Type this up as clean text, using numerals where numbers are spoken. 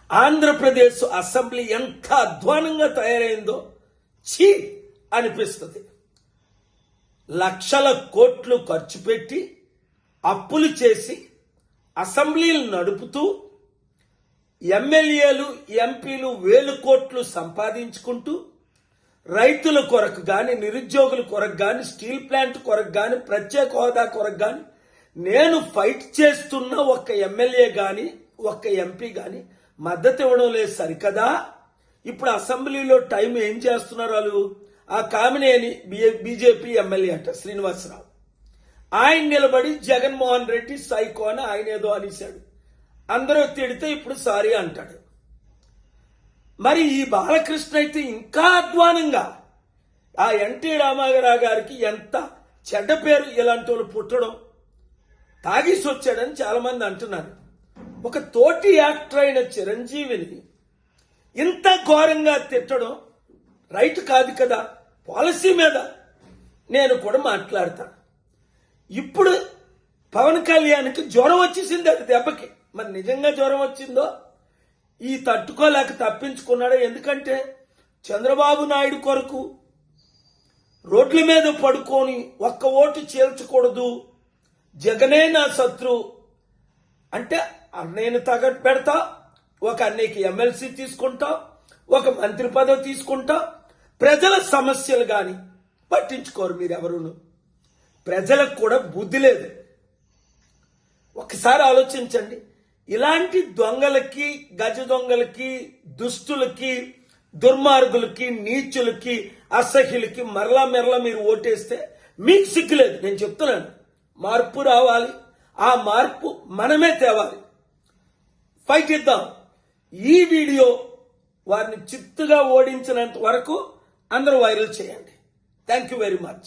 Andhra Pradesh assembly ఎంత అధ్వానంగా తయారైందో ఛీ అనిపిస్తుంది. లక్షల కోట్లు ఖర్చు పెట్టి అప్పులు చేసి అసెంబ్లీలు నడుపుతూ ఎమ్మెల్యేలు ఎంపీలు వేలు కోట్లు సంపాదించుకుంటూ రైతుల కొరకు గాని, నిరుద్యోగుల కొరకు గాని, స్టీల్ ప్లాంట్ కొరకు గాని, ప్రత్యేక హోదా కొరకు గాని నేను ఫైట్ చేస్తున్న ఒక్క ఎమ్మెల్యే గాని ఒక్క ఎంపీ గాని మద్దతు ఇవ్వడం లేదు సరికదా. ఇప్పుడు అసెంబ్లీలో టైం ఏం చేస్తున్నారు వాళ్ళు? ఆ కామినేని బీజేపీ ఎమ్మెల్యే అంట శ్రీనివాసరావు, ఆయన నిలబడి జగన్మోహన్ రెడ్డి సైకో అని ఆయన ఏదో అనేశాడు. అందరూ తిడితే ఇప్పుడు సారీ అంటాడు. మరి ఈ బాలకృష్ణ అయితే ఇంకా అధ్వానంగా ఆ ఎన్టీ రామారావు గారికి ఎంత చెడ్డ పేరు ఇలాంటి వాళ్ళు పుట్టడం, తాగేసి వచ్చాడని చాలా మంది అంటున్నారు. ఒక తోటి యాక్టర్ అయిన చిరంజీవిని ఇంత ఘోరంగా తిట్టడం రైట్ కాదు కదా. పాలసీ మీద నేను కూడా మాట్లాడతాను. ఇప్పుడు పవన్ కళ్యాణ్కి జ్వరం వచ్చేసింది అది దెబ్బకి. మరి నిజంగా జ్వరం వచ్చిందో ఈ తట్టుకోలేక తప్పించుకున్నాడు. ఎందుకంటే చంద్రబాబు నాయుడు కొరకు రోడ్ల మీద పడుకొని ఒక్క ఓటు చేల్చకూడదు, జగనే నా శత్రు అంటే అన్నయ్యను తగట్టు పెడతా, ఒక అన్నయ్యకి ఎమ్మెల్సీ తీసుకుంటా, ఒక మంత్రి పదవి తీసుకుంటా. ప్రజల సమస్యలు గాని పట్టించుకోరు మీరెవరును. ప్రజలకు కూడా బుద్ధి లేదు. ఒకసారి ఆలోచించండి. ఇలాంటి దొంగలకి, గజ దొంగలకి, దుష్టులకి, దుర్మార్గులకి, నీచులకి, అసహ్యులకి మరలా మీరు ఓటేస్తే మీకు సిగ్గులేదు. నేను చెప్తున్నాను, మార్పు రావాలి. ఆ మార్పు మనమే తేవాలి. ఫైట్ ఇద్దాం. ఈ వీడియో వారిని చిత్తుగా ఓడించినంత వరకు అందరూ వైరల్ చేయండి. Thank you very much.